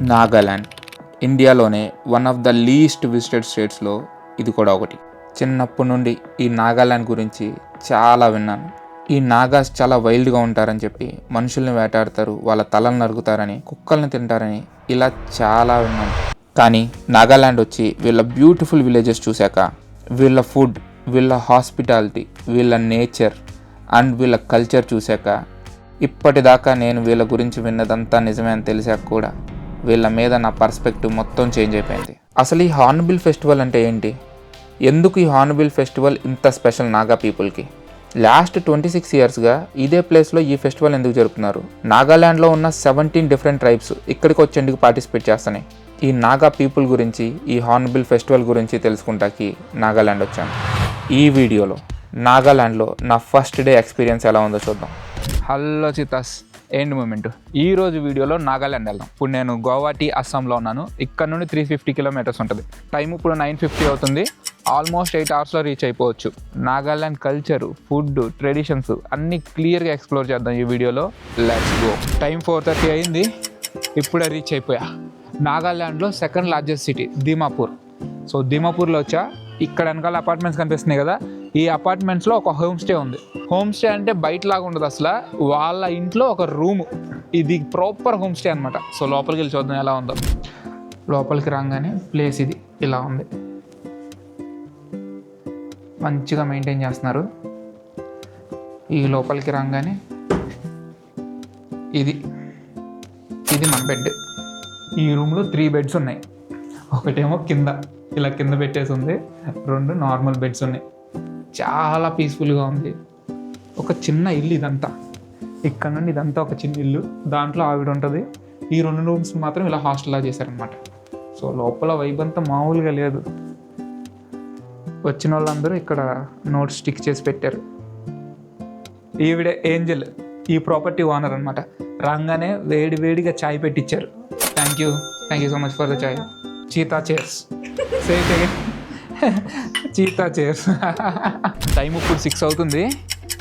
నాగాల్యాండ్ ఇండియాలోనే one of the least visited స్టేట్స్లో ఇది కూడా ఒకటి. చిన్నప్పటి నుండి ఈ నాగాల్యాండ్ గురించి చాలా విన్నాను. ఈ నాగాస్ చాలా వైల్డ్గా ఉంటారని చెప్పి, మనుషుల్ని వేటాడతారు, వాళ్ళ తలలు నరుకుతారని, కుక్కల్ని తింటారని ఇలా చాలా విన్నాను. కానీ నాగాల్యాండ్ వచ్చి వీళ్ళ బ్యూటిఫుల్ విలేజెస్ చూశాక, వీళ్ళ ఫుడ్, వీళ్ళ హాస్పిటాలిటీ, వీళ్ళ నేచర్ అండ్ వీళ్ళ కల్చర్ చూశాక, ఇప్పటిదాకా నేను వీళ్ళ గురించి విన్నదంతా నిజమే అని తెలిసాక కూడా వీళ్ళ మీద నా పర్స్పెక్టివ్ మొత్తం చేంజ్ అయిపోయింది. అసలు ఈ హార్న్బిల్ ఫెస్టివల్ అంటే ఏంటి? ఎందుకు ఈ హార్న్బిల్ ఫెస్టివల్ ఇంత స్పెషల్ నాగా పీపుల్కి? లాస్ట్ 26 ఇయర్స్గా ఇదే ప్లేస్లో ఈ ఫెస్టివల్ ఎందుకు జరుపుతున్నారు? నాగాల్యాండ్లో ఉన్న 17 డిఫరెంట్ ట్రైబ్స్ ఇక్కడికి వచ్చి ఎందుకు పార్టిసిపేట్ చేస్తున్నాయి? ఈ నాగా పీపుల్ గురించి, ఈ హార్న్బిల్ ఫెస్టివల్ గురించి తెలుసుకుంటాకి నాగాల్యాండ్ వచ్చాను. ఈ వీడియోలో నాగాల్యాండ్లో నా ఫస్ట్ డే ఎక్స్పీరియన్స్ ఎలా ఉందో చూద్దాం. హలో చితాస్, ఎండ్ మూమెంట్. ఈరోజు వీడియోలో నాగాల్యాండ్ వెళ్దాం. ఇప్పుడు నేను గౌహతి, అస్సాంలో ఉన్నాను. ఇక్కడ నుండి 350 కిలోమీటర్స్ ఉంటుంది. టైం ఇప్పుడు 9:50 అవుతుంది. ఆల్మోస్ట్ 8 అవర్స్లో రీచ్ అయిపోవచ్చు. నాగాల్యాండ్ కల్చరు, ఫుడ్, ట్రెడిషన్స్ అన్నీ క్లియర్గా ఎక్స్ప్లోర్ చేద్దాం ఈ వీడియోలో. Let's go. టైం 4:30 అయింది. ఇప్పుడే రీచ్ అయిపోయా. నాగాల్యాండ్లో second largest city Dimapur. So దీమాపూర్లో వచ్చా. ఇక్కడ వెనకాల అపార్ట్మెంట్స్ కనిపిస్తున్నాయి కదా, ఈ అపార్ట్మెంట్స్లో ఒక హోమ్ స్టే ఉంది. హోమ్ స్టే అంటే బయటలాగా ఉండదు అసలు, వాళ్ళ ఇంట్లో ఒక రూము. ఇది ప్రాపర్ హోమ్ స్టే అనమాట. సో లోపలికి వెళ్ళి చూద్దాం ఎలా ఉందో. లోపలికి రాగానే ప్లేస్ ఇది ఇలా ఉంది. మంచిగా మెయింటైన్ చేస్తున్నారు. ఈ లోపలికి రాగానే ఇది మన బెడ్. ఈ రూమ్లో 3 బెడ్స్ ఉన్నాయి. ఒకటేమో కింద ఇలా కింద పెట్టేసి ఉంది, 2 నార్మల్ బెడ్స్ ఉన్నాయి. చాలా పీస్ఫుల్గా ఉంది. ఒక చిన్న ఇల్లు ఇదంతా. ఇక్కడ నుండి ఇదంతా ఒక చిన్న ఇల్లు, దాంట్లో ఆవిడ ఉంటుంది. ఈ 2 రూమ్స్ మాత్రం ఇలా హాస్టల్లా చేశారనమాట. సో లోపల వైబ్ అంతా మామూలుగా లేదు. వచ్చిన వాళ్ళందరూ ఇక్కడ నోట్స్ స్టిక్ చేసి పెట్టారు. ఈవిడే ఏంజల్, ఈ ప్రాపర్టీ ఓనర్ అనమాట. రాగానే వేడిగా చాయ్ పెట్టించారు. Thank you so much for the chai. Cheetah chairs. Seat again. Cheetah chairs. Time ఇప్పుడు 6 అవుతుంది.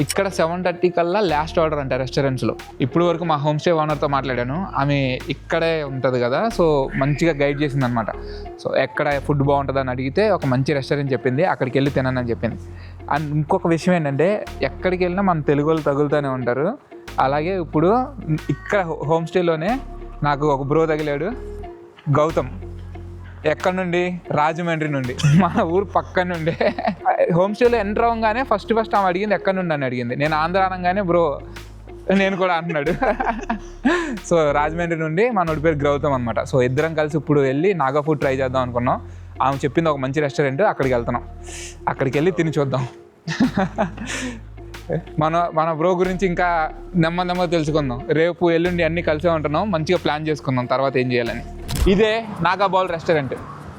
ఇక్కడ 7:30 కల్లా లాస్ట్ ఆర్డర్ అంట రెస్టారెంట్స్లో. ఇప్పుడు వరకు మా హోమ్ స్టే ఓనర్తో మాట్లాడాను. ఆమె ఇక్కడే ఉంటుంది కదా, సో మంచిగా గైడ్ చేసింది అనమాట. సో ఎక్కడ ఫుడ్ బాగుంటుంది అని అడిగితే ఒక మంచి రెస్టారెంట్ చెప్పింది, అక్కడికి వెళ్ళి తినని చెప్పింది. అండ్ ఇంకొక విషయం ఏంటంటే, ఎక్కడికి వెళ్ళినా మన తెలుగు వాళ్ళు తగులుతూనే ఉంటారు. అలాగే ఇప్పుడు ఇక్కడ హోమ్ స్టేలోనే నాకు ఒక బ్రో తగిలాడు, గౌతమ్. ఎక్కడి నుండి? రాజమండ్రి నుండి, మన ఊరు పక్క నుండి. హోమ్ స్టేలో ఎంటర్ అవ్వగానే ఫస్ట్ ఆమె అడిగింది ఎక్కడి నుండి అని అడిగింది. నేను ఆంధ్ర అనగానే బ్రో నేను కూడా అంటున్నాడు. సో రాజమండ్రి నుండి, మనోడి పేరు గౌతమ్ అనమాట. సో ఇద్దరం కలిసి ఇప్పుడు వెళ్ళి నాగా ఫుడ్ ట్రై చేద్దాం అనుకున్నాం. ఆమె చెప్పింది ఒక మంచి రెస్టారెంట్, అక్కడికి వెళ్తున్నాం. అక్కడికి వెళ్ళి తిని చూద్దాం. మన బ్రో గురించి ఇంకా నెమ్మదిగా తెలుసుకుందాం. రేపు ఎల్లుండి అన్నీ కలిసే ఉంటున్నాం. మంచిగా ప్లాన్ చేసుకుందాం తర్వాత ఏం చేయాలని. ఇదే నాగా బౌల్ రెస్టారెంట్.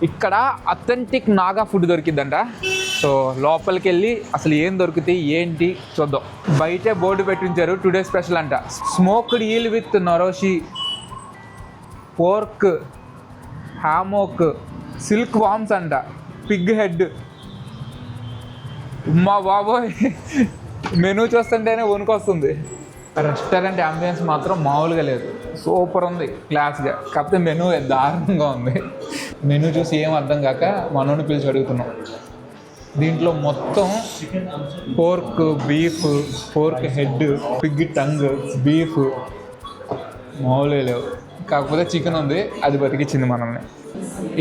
ఇక్కడ అథెంటిక్ నాగా ఫుడ్ దొరికిద్దంట. సో లోపలికి వెళ్ళి అసలు ఏం దొరుకుతాయి ఏంటి చూద్దాం. బయటే బోర్డు పెట్టించారు, టుడే స్పెషల్ అంట. స్మోక్డ్ ఈల్ విత్ నరోషి, పోర్క్, హామోక్, సిల్క్ వామ్స్ అంట, పిగ్ హెడ్. మా బాబోయ్, మెనూ చూస్తుంటేనే వణుకొస్తుంది. రెస్టారెంట్ అంబియన్స్ మాత్రం మామూలుగా లేదు, సూపర్ ఉంది, క్లాస్గా. కాకపోతే మెనూ దారుణంగా ఉంది. మెనూ చూసి ఏం అర్థం కాక మనోని పిలిచి అడుగుతున్నాం. దీంట్లో మొత్తం pork, beef, pork head, Pig tongue, beef మామూలుగా లేవు. కాకపోతే చికెన్ ఉంది, అది బతికిచ్చింది మనల్ని.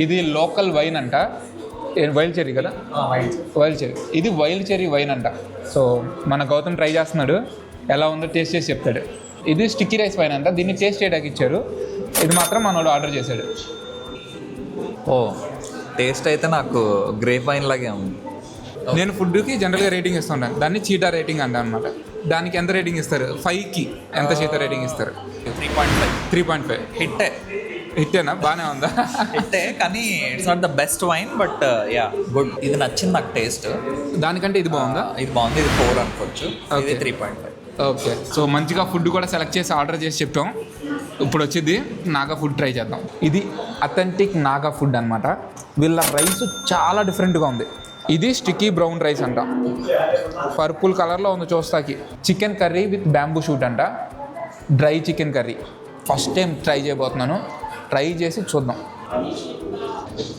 ఇది లోకల్ వైన్ అంట. వైల్డ్ చెర్రీ కదా, వైల్డ్ చెర్రీ. ఇది వైల్డ్ చెర్రీ వైన్ అంట. సో మన గౌతమ్ ట్రై చేస్తున్నాడు, ఎలా ఉందో టేస్ట్ చేసి చెప్తాడు. ఇది స్టిక్కీ రైస్ వైన్ అంట, దీన్ని టేస్ట్ చేయడానికి ఇచ్చారు. ఇది మాత్రం మనోడు ఆర్డర్ చేశాడు. ఓ టేస్ట్ అయితే నాకు గ్రేప్ వైన్ లాగే ఉంది. నేను ఫుడ్కి జనరల్గా రేటింగ్ ఇస్తుంటాను, దాన్ని చీటా రేటింగ్ అంట అనమాట. దానికి ఎంత రేటింగ్ ఇస్తారు? 5కి ఎంత చీటా రేటింగ్ ఇస్తారు? 3.5. హిట్టేనా? బాగానే ఉందా? హిట్టే, కానీ it's not the best wine, but yeah good. ఇది నచ్చింది నాకు టేస్ట్. దానికంటే ఇది బాగుందా? ఇది బాగుంది. ఇది 4 అనుకోవచ్చు. ఇది 3.5. ఓకే. సో మంచిగా ఫుడ్ కూడా సెలెక్ట్ చేసి ఆర్డర్ చేసి చెప్పాం. ఇప్పుడు వచ్చింది నాగా ఫుడ్ ట్రై చేద్దాం. ఇది అథెంటిక్ నాగా ఫుడ్ అనమాట. వీళ్ళ రైస్ చాలా డిఫరెంట్గా ఉంది. ఇది స్టిక్కీ బ్రౌన్ రైస్ అంట, పర్పుల్ కలర్లో ఉంది చూస్తాకి. Chicken curry with bamboo shoot అంట, dry chicken curry. First time try చేయబోతున్నాను. ట్రై చేసి చూద్దాం.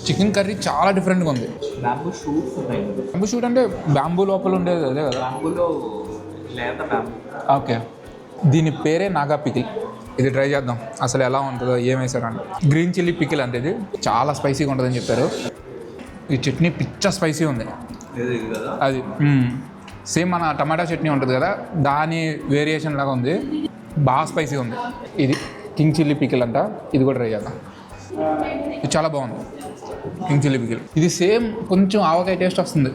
చికెన్ కర్రీ చాలా డిఫరెంట్గా ఉంది. బ్యాంబూ షూట్స్ ఉన్నాయి. బ్యాంబూ షూట్ అంటే బ్యాంబూ లోపల ఉండేది అదే కదా? బ్యాంబూలో లేత బ్యాంబూ. ఓకే, దీని పేరే నాగా పికిల్. ఇది ట్రై చేద్దాం అసలు ఎలా ఉంటుందో, ఏం వేసారంటే గ్రీన్ చిల్లీ పికిల్ అంటే ఇది చాలా స్పైసీగా ఉంటుందని చెప్పారు. ఈ చట్నీ పిచ్చ స్పైసీ ఉంది. అది సేమ్ మన టమాటా చట్నీ ఉంటుంది కదా, దాని వేరియేషన్ లాగా ఉంది, బాగా స్పైసీ ఉంది. ఇది కింగ్ చిల్లీ పికిల్ అంట, ఇది కూడా ట్రై చేద్దాం. ఇది చాలా బాగుంది కింగ్ చిల్లీ పికిల్. ఇది సేమ్ కొంచెం ఆవకాయ టేస్ట్ వస్తుంది,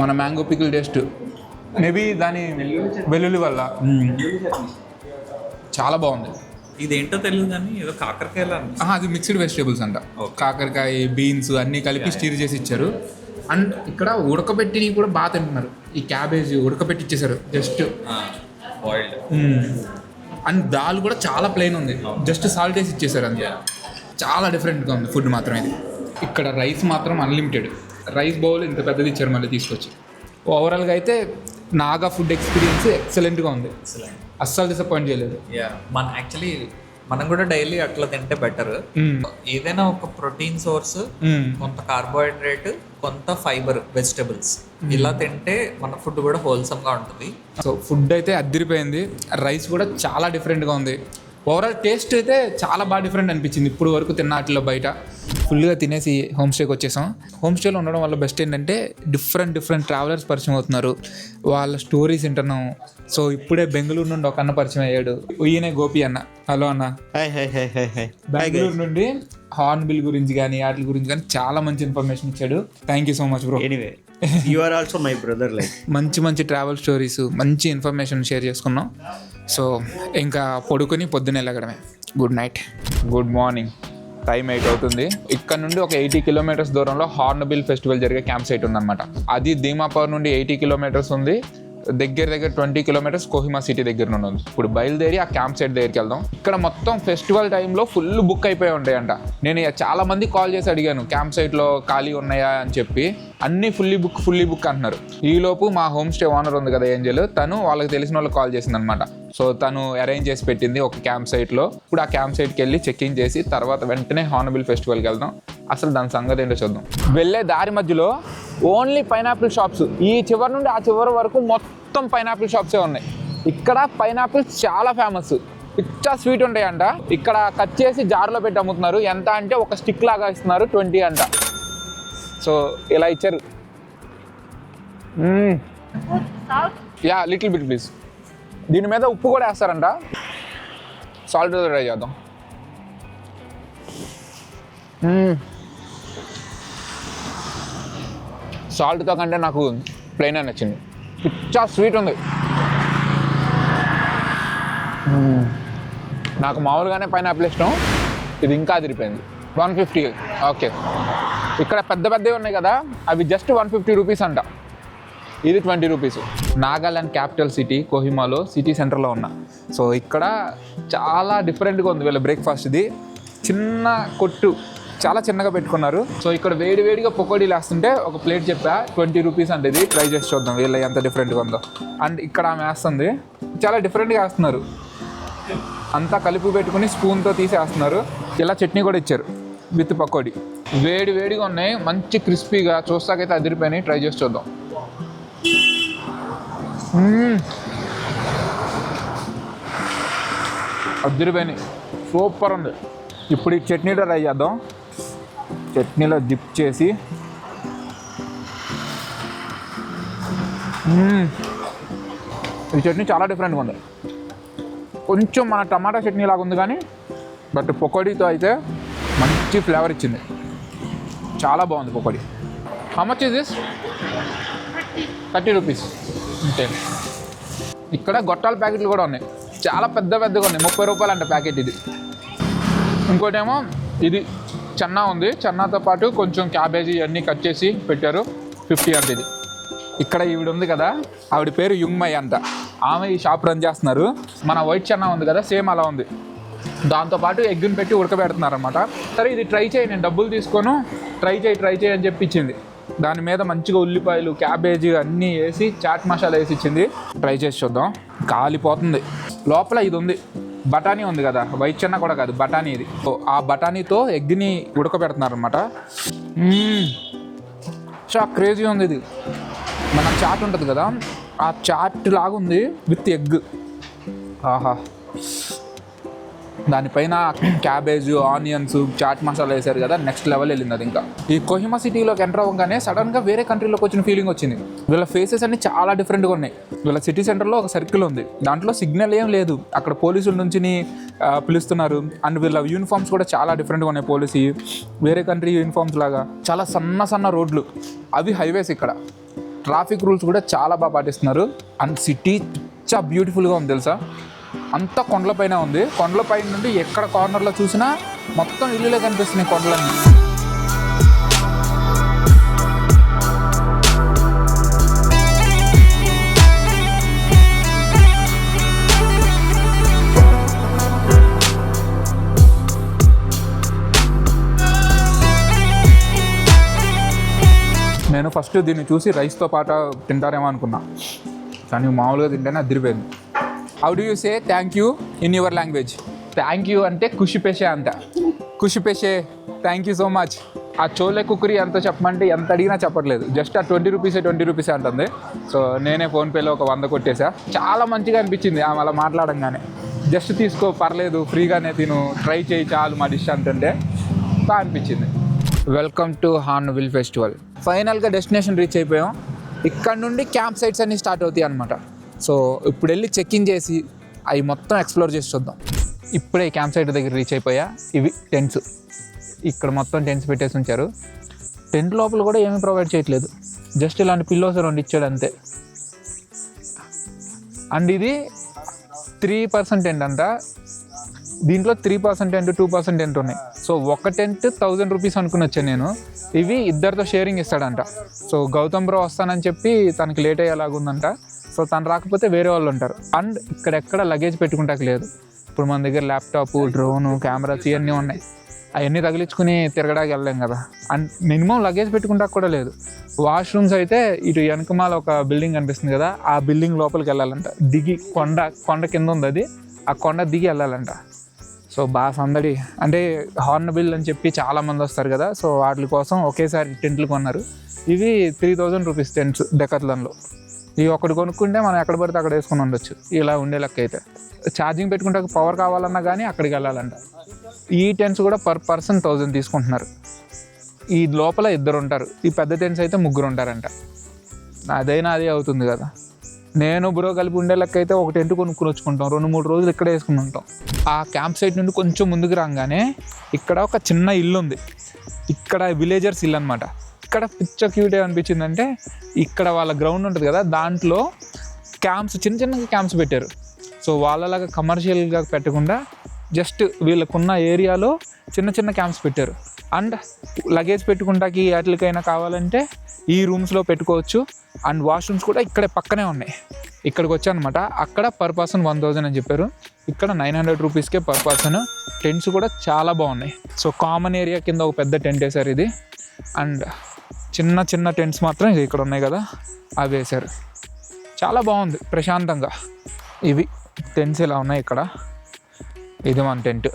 మన మ్యాంగో పికిల్ టేస్ట్, మేబీ దాని వెల్లుల్లి వల్ల. చాలా బాగుంది. ఇదేంటో తెలియదు కానీ ఏదో కాకరకాయలా. అది మిక్స్డ్ వెజిటేబుల్స్ అంట, కాకరకాయ బీన్స్ అన్నీ కలిపి స్టీర్ చేసి ఇచ్చారు. అండ్ ఇక్కడ ఉడకబెట్టినవి కూడా బాగా తింటున్నారు. ఈ క్యాబేజ్ ఉడకబెట్టి ఇచ్చేసారు జస్ట్. అండ్ దాల్ కూడా చాలా ప్లెయిన్ ఉంది, జస్ట్ సాల్ట్ వేసి ఇచ్చేసారు అంతే. చాలా డిఫరెంట్గా ఉంది ఫుడ్ మాత్రం ఇది. ఇక్కడ రైస్ మాత్రం అన్లిమిటెడ్, రైస్ బౌల్ ఇంత పెద్దది ఇచ్చారు మళ్ళీ తీసుకొచ్చి. ఓవరాల్గా అయితే నాగా ఫుడ్ ఎక్స్పీరియన్స్ ఎక్సలెంట్గా ఉంది, అస్సలు డిసప్పాయింట్ చేయలేదు. యాక్చువల్లీ మనం కూడా డైలీ అట్లా తింటే బెటర్. ఏదైనా ఒక ప్రోటీన్ సోర్స్, కొంత కార్బోహైడ్రేట్, కొంత ఫైబర్, వెజిటబుల్స్, ఇలా తింటే మన ఫుడ్ కూడా హోల్సమ్ గా ఉంటుంది. సో ఫుడ్ అయితే అదిరిపోయింది, రైస్ కూడా చాలా డిఫరెంట్గా ఉంది. ఓవరాల్ టేస్ట్ అయితే చాలా బాగా డిఫరెంట్ అనిపించింది ఇప్పుడు వరకు తిన్న వాటిలో. బయట ఫుల్గా తినేసి హోమ్ స్టేకి వచ్చేసాం. హోమ్ స్టేలో ఉండడం వల్ల బెస్ట్ ఏంటంటే డిఫరెంట్ ట్రావెలర్స్ పరిచయం అవుతున్నారు, వాళ్ళ స్టోరీస్ వింటున్నాం. సో ఇప్పుడే బెంగళూరు నుండి ఒక అన్న పరిచయం అయ్యాడు, ఈయనే గోపి అన్న. హలో అన్న. బెంగళూరు నుండి హార్న్బిల్ గురించి కానీ వాటి గురించి కానీ చాలా మంచి ఇన్ఫర్మేషన్ ఇచ్చాడు. Thank you so much bro. Anyway you are also my brother. Like మంచి ట్రావెల్ స్టోరీస్, మంచి ఇన్ఫర్మేషన్ షేర్ చేసుకున్నాం. సో ఇంకా పడుకొని పొద్దున్నే వెళ్ళగడమే. Good night, good morning. Time 8 అవుతుంది. ఇక్కడ నుండి ఒక 80 కిలోమీటర్స్ దూరంలో హార్న్బిల్ ఫెస్టివల్ జరిగే క్యాంప్ సైట్ ఉందన్నమాట. అది దీమాపూర్ నుండి 80 కిలోమీటర్స్ ఉంది. దగ్గర 20 కిలోమీటర్స్ కోహిమా సిటీ దగ్గర నుండి ఉంది. ఇప్పుడు బయలుదేరి ఆ క్యాంప్ సైట్ దగ్గరికి వెళ్దాం. ఇక్కడ మొత్తం ఫెస్టివల్ టైంలో ఫుల్ బుక్ అయిపోయి ఉంటాయంట. నేను చాలా మంది కాల్ చేసి అడిగాను క్యాంప్ సైట్లో ఖాళీ ఉన్నాయా అని చెప్పి, అన్నీ ఫుల్లీ బుక్ అంటున్నారు. ఈలోపు మా హోమ్ స్టే ఓనర్ ఉంది కదా ఏంజల్, తను వాళ్ళకి తెలిసిన వాళ్ళకి కాల్ చేసింది అనమాట. సో తను అరేంజ్ చేసి పెట్టింది ఒక క్యాంప్ సైట్లో. ఇప్పుడు ఆ క్యాంప్ సైట్కి వెళ్ళి చెక్కింగ్ చేసి తర్వాత వెంటనే హార్న్బిల్ ఫెస్టివల్కి వెళ్దాం. అసలు దాని సంగతి ఏంటో చూద్దాం. వెళ్ళే దారి మధ్యలో ఓన్లీ పైనాపిల్ షాప్స్, ఈ చివరి నుండి ఆ చివరి వరకు మొత్తం పైనాపిల్ షాప్సే ఉన్నాయి. ఇక్కడ పైనాపిల్స్ చాలా ఫేమస్, పిచ్చా స్వీట్ ఉంటాయంట. ఇక్కడ కట్ చేసి జార్లో పెట్టి అమ్ముతున్నారు. ఎంత అంటే ఒక స్టిక్ లాగా ఇస్తున్నారు, 20 అంట. సో ఇలా ఇచ్చారు. Yeah little bit please. దీని మీద ఉప్పు కూడా వేస్తారంట. సాల్ట్ ట్రై చేద్దాం. సాల్ట్తో కంటే నాకు ప్లెయిన్ అని నచ్చింది. పిచ్చా స్వీట్ ఉంది. నాకు మామూలుగానే పైనాపిల్ ఇష్టం, ఇది ఇంకా అదిరిపోయింది. 150. ఓకే, ఇక్కడ పెద్దవి ఉన్నాయి కదా, అవి జస్ట్ 150 రూపీస్ అంట. ఇది 20 రూపీస్. నాగాలాండ్ క్యాపిటల్ సిటీ కోహిమాలో సిటీ సెంటర్లో ఉన్నా. సో ఇక్కడ చాలా డిఫరెంట్గా ఉంది వీళ్ళ బ్రేక్ఫాస్ట్. ఇది చిన్న కొట్టు, చాలా చిన్నగా పెట్టుకున్నారు. సో ఇక్కడ వేడిగా పకోడీలు వేస్తుంటే ఒక ప్లేట్ చెప్పా 20 రూపీస్ అంటే. ఇది ట్రై చేసి చూద్దాం వీళ్ళ ఎంత డిఫరెంట్గా ఉందో. అండ్ ఇక్కడ ఆమె వేస్తుంది, చాలా డిఫరెంట్గా వేస్తున్నారు. అంతా కలిపి పెట్టుకుని స్పూన్తో తీసి వేస్తున్నారు. ఇలా చట్నీ కూడా ఇచ్చారు విత్ పకోడీ. వేడిగా ఉన్నాయి, మంచి క్రిస్పీగా, చూస్తాకైతే అదిరిపోయినాయి. ట్రై చేసి చూద్దాం. అదిరిపోయినాయి, సూపర్ ఉంది. ఇప్పుడు ఈ చట్నీలో ట్రై చేద్దాం. చట్నీలో డిప్ చేసి ఈ చట్నీ చాలా డిఫరెంట్గా ఉంది. కొంచెం మన టమాటా చట్నీ లాగా ఉంది కానీ బట్ పకోడీతో అయితే మంచి ఫ్లేవర్ ఇచ్చింది. చాలా బాగుంది పకోడీ. How much is this? 30 rupees. అంతే. ఇక్కడ గొట్టాల ప్యాకెట్లు కూడా ఉన్నాయి, చాలా పెద్దగా ఉన్నాయి. 30 రూపాయలు అంట ప్యాకెట్ ఇది. ఇంకోటేమో ఇది చెన్నా ఉంది, చెన్నాతో పాటు కొంచెం క్యాబేజీ అన్నీ కట్ చేసి పెట్టారు. 50 అంటే ఇది. ఇక్కడ ఈవిడ ఉంది కదా, ఆవిడ పేరు యుంగ్మై అంట. ఆమె ఈ షాప్ రన్ చేస్తున్నారు. మన వైట్ చెన్నా ఉంది కదా, సేమ్ అలా ఉంది. దాంతోపాటు ఎగ్గుని పెట్టి ఉడకబెడుతున్నారు అనమాట. సరే ఇది ట్రై చేయి, నేను డబ్బులు తీసుకోను, ట్రై చేయి అని చెప్పి ఇచ్చింది. దాని మీద మంచిగా ఉల్లిపాయలు, క్యాబేజీ అన్నీ వేసి చాట్ మసాలా వేసి ఇచ్చింది. ట్రై చేసి చూద్దాం. కాలిపోతుంది. లోపల ఇది ఉంది, బఠానీ ఉంది కదా, వైట్ చెన్నా కూడా కాదు, బఠానీ ఇది. సో ఆ బఠానీతో ఎగ్ని ఉడకబెడుతున్నారు అనమాట. చాలా క్రేజీ ఉంది ఇది. మన చాట్ ఉంటుంది కదా, ఆ చాట్ లాగా ఉంది విత్ ఎగ్. ఆహా, దానిపైన క్యాబేజ్, ఆనియన్స్, చాట్ మసాలా వేశారు కదా, నెక్స్ట్ లెవెల్ వెళ్ళింది అది. ఇంకా ఈ కోహిమా సిటీలోకి ఎంటర్ అవ్వగానే సడన్గా వేరే కంట్రీలోకి వచ్చిన ఫీలింగ్ వచ్చింది. వీళ్ళ ఫేసెస్ అన్ని చాలా డిఫరెంట్గా ఉన్నాయి. వీళ్ళ సిటీ సెంటర్లో ఒక సర్కిల్ ఉంది, దాంట్లో సిగ్నల్ ఏం లేదు, అక్కడ పోలీసుల నుంచి పిలుస్తున్నారు. అండ్ వీళ్ళ యూనిఫామ్స్ కూడా చాలా డిఫరెంట్గా ఉన్నాయి. పోలీసు వేరే కంట్రీ యూనిఫామ్స్ లాగా చాలా సన్న రోడ్లు, అవి హైవేస్. ఇక్కడ ట్రాఫిక్ రూల్స్ కూడా చాలా బాగా పాటిస్తున్నారు. అండ్ సిటీ చాలా బ్యూటిఫుల్గా ఉంది తెలుసా. అంతా కొండలపైన ఉంది. కొండలపైన నుండి ఎక్కడ కార్నర్లో చూసినా మొత్తం ఇల్లులే కనిపిస్తున్నాయి కొండలన్నీ. నేను ఫస్ట్ దీన్ని చూసి రైస్తో పాటు తింటారేమో అనుకున్నా, కానీ మామూలుగా తింటేనే అదిరిపోయింది. How do you say thank you in your language? Thank you అంటే ఖుషిపేషే అంట. ఖుషిపేషే, థ్యాంక్ యూ సో మచ్. ఆ చోలే కుక్కరి ఎంత చెప్పమంటే ఎంత అడిగినా చెప్పట్లేదు, జస్ట్ ఆ 20 రూపీసే అంటుంది. సో నేనే ఫోన్పేలో ఒక 100 కొట్టేసా. చాలా మంచిగా అనిపించింది ఆమె అలా మాట్లాడంగానే. జస్ట్ తీసుకో, పర్లేదు, ఫ్రీగానే తిను, ట్రై చేయి చాలు మా డిష్ అంటుంటే బాగా అనిపించింది. Welcome to Hornbill festival. ఫైనల్గా డెస్టినేషన్ రీచ్ అయిపోయాం. ఇక్కడ నుండి క్యాంప్ సైట్స్ అన్నీ స్టార్ట్ అవుతాయి అనమాట. సో ఇప్పుడు వెళ్ళి చెక్ఇన్ చేసి అవి మొత్తం ఎక్స్ప్లోర్ చేసి చూద్దాం. ఇప్పుడే క్యాంప్ సైట్ దగ్గర రీచ్ అయిపోయా. ఇవి టెంట్స్, ఇక్కడ మొత్తం టెంట్స్ పెట్టేసి ఉంచారు. టెంట్ లోపల కూడా ఏమీ ప్రొవైడ్ చేయట్లేదు, జస్ట్ ఇలాంటి పిల్లోస్ 2 ఇచ్చాడు అంతే. అండ్ ఇది 3% టెంట్ అంట. దీంట్లో 3% టెంట్, 2% టెంట్ ఉన్నాయి. సో ఒక టెంట్ 1000 రూపీస్ అనుకుని వచ్చాను నేను. ఇవి ఇద్దరితో షేరింగ్ ఇస్తాడంట. సో గౌతమ్ బ్రో వస్తానని చెప్పి తనకి లేట్ అయ్యేలాగుందంట. సో తను రాకపోతే వేరే వాళ్ళు ఉంటారు. అండ్ ఇక్కడెక్కడ లగేజ్ పెట్టుకుంటాక లేదు. ఇప్పుడు మన దగ్గర ల్యాప్టాప్, డ్రోను, కెమెరాస్ ఇవన్నీ ఉన్నాయి. అవన్నీ తగిలించుకుని తిరగడానికి వెళ్ళలేం కదా. అండ్ మినిమం లగేజ్ పెట్టుకుంటాక కూడా లేదు. వాష్రూమ్స్ అయితే ఇటు వెనకమాల ఒక బిల్డింగ్ కనిపిస్తుంది కదా, ఆ బిల్డింగ్ లోపలికి వెళ్ళాలంట. దిగి కొండ కింద ఉంది అది, ఆ కొండ దిగి వెళ్ళాలంట. సో బాగా సందడి. అంటే హార్న్బిల్ అని చెప్పి చాలామంది వస్తారు కదా, సో వాటి కోసం ఒకేసారి టెంట్లు కొన్నారు. ఇవి 3000 రూపీస్ టెంట్స్ డెకాథ్లాన్లో. ఇవి ఒకటి కొనుక్కుంటే మనం ఎక్కడ పడితే అక్కడ వేసుకొని ఉండొచ్చు. ఇలా ఉండే లెక్క అయితే ఛార్జింగ్ పెట్టుకుంటే పవర్ కావాలన్నా కానీ అక్కడికి వెళ్ళాలంట. ఈ టెంట్స్ కూడా పర్ పర్సన్ 1000 తీసుకుంటున్నారు. ఈ లోపల 2 ఉంటారు. ఈ పెద్ద టెంట్స్ అయితే 3 ఉంటారంట. అదైనా అదే అవుతుంది కదా. నేను బ్రో కలిపి ఉండే లెక్క అయితే ఒక టెంట్ కొనుక్కుని వచ్చుకుంటాం, 2-3 రోజులు ఇక్కడే వేసుకుని ఉంటాం. ఆ క్యాంప్ సైట్ నుండి కొంచెం ముందుకు రాగానే ఇక్కడ ఒక చిన్న ఇల్లు ఉంది. ఇక్కడ విలేజర్స్ ఇల్లు అనమాట. ఇక్కడ పిచ్చ క్యూట్ ఏమనిపించిందంటే, ఇక్కడ వాళ్ళ గ్రౌండ్ ఉంటుంది కదా, దాంట్లో క్యాంప్స్, చిన్న క్యాంప్స్ పెట్టారు. సో వాళ్ళలాగా కమర్షియల్గా పెట్టకుండా జస్ట్ వీళ్ళకున్న ఏరియాలో చిన్న క్యాంప్స్ పెట్టారు. అండ్ లగేజ్ పెట్టుకుంటాకి వాటికైనా కావాలంటే ఈ రూమ్స్లో పెట్టుకోవచ్చు. అండ్ వాష్రూమ్స్ కూడా ఇక్కడే పక్కనే ఉన్నాయి. ఇక్కడికి వచ్చానమాట. అక్కడ పర్ పర్సన్ 1000 అని చెప్పారు. ఇక్కడ 900 రూపీస్కే పర్ పర్సన్. టెంట్స్ కూడా చాలా బాగున్నాయి. సో కామన్ ఏరియా కింద ఒక పెద్ద టెంట్ వేశారు ఇది. అండ్ చిన్న టెంట్స్ మాత్రం ఇక్కడ ఉన్నాయి కదా, అవి వేశారు. చాలా బాగుంది, ప్రశాంతంగా. ఇవి టెంట్స్ ఇలా ఉన్నాయి ఇక్కడ. ఇది మన టెంట్.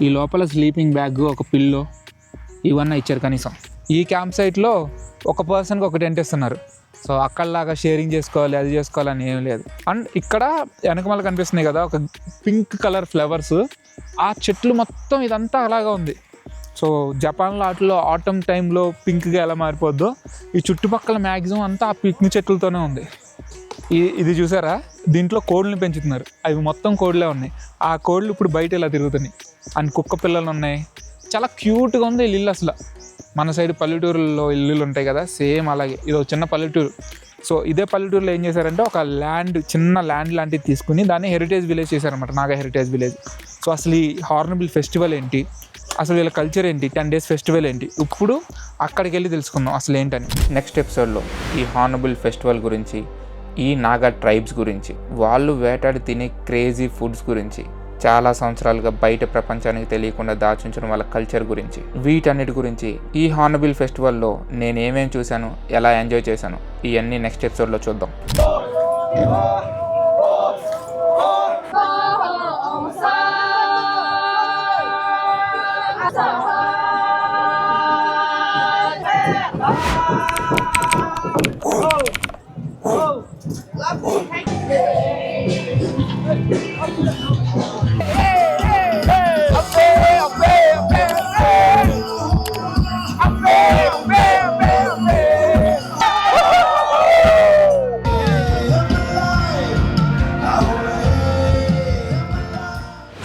ఈ లోపల స్లీపింగ్ బ్యాగ్, ఒక పిల్లో, ఇవన్నీ ఇచ్చారు కనీసం. ఈ క్యాంప్ సైట్లో ఒక పర్సన్కి ఒక టెంట్ ఇస్తున్నారు. సో అక్కడలాగా షేరింగ్ చేసుకోవాలి, అది చేసుకోవాలని ఏం లేదు. అండ్ ఇక్కడ వెనకమాల కనిపిస్తున్నాయి కదా ఒక పింక్ కలర్ ఫ్లవర్స్, ఆ చెట్లు మొత్తం ఇదంతా అలాగా ఉంది. సో జపాన్లో వాటిలో ఆటమ్ టైంలో పింక్గా ఎలా మారిపోద్దో, ఈ చుట్టుపక్కల మ్యాక్సిమం అంతా ఆ పింక్ చెట్లతోనే ఉంది. ఇది చూసారా, దీంట్లో కోళ్ళని పెంచుతున్నారు. అవి మొత్తం కోళ్ళే ఉన్నాయి. ఆ కోళ్ళు ఇప్పుడు బయట ఇలా తిరుగుతున్నాయి. అండ్ కుక్క పిల్లలు ఉన్నాయి. చాలా క్యూట్గా ఉంది ఈ ఇల్లు. అసలు మన సైడ్ పల్లెటూరులో ఇల్లులు ఉంటాయి కదా, సేమ్ అలాగే. ఇది ఒక చిన్న పల్లెటూరు. సో ఇదే పల్లెటూరులో ఏం చేశారంటే ఒక చిన్న ల్యాండ్ లాంటిది తీసుకుని దాన్ని హెరిటేజ్ విలేజ్ చేశారనమాట, నాగా హెరిటేజ్ విలేజ్. సో అసలు ఈ హార్న్బిల్ ఫెస్టివల్ ఏంటి, అసలు వీళ్ళ కల్చర్ ఏంటి, 10 days ఫెస్టివల్ ఏంటి, ఇప్పుడు అక్కడికి వెళ్ళి తెలుసుకుందాం అసలు ఏంటని. నెక్స్ట్ ఎపిసోడ్లో ఈ హార్న్బిల్ ఫెస్టివల్ గురించి, ఈ నాగా ట్రైబ్స్ గురించి, వాళ్ళు వేటాడి తినే క్రేజీ ఫుడ్స్ గురించి, చాలా సంవత్సరాలుగా బయట ప్రపంచానికి తెలియకుండా దాచుంచిన వాళ్ళ కల్చర్ గురించి, వీటన్నిటి గురించి ఈ హార్న్బిల్ ఫెస్టివల్లో నేను ఏమేమి చూశాను, ఎలా ఎంజాయ్ చేశాను, ఇవన్నీ నెక్స్ట్ ఎపిసోడ్లో చూద్దాం.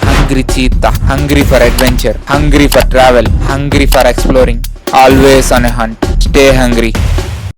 Hungry cheetah, hungry for adventure, hungry for travel, hungry for exploring, always on a hunt. Stay hungry.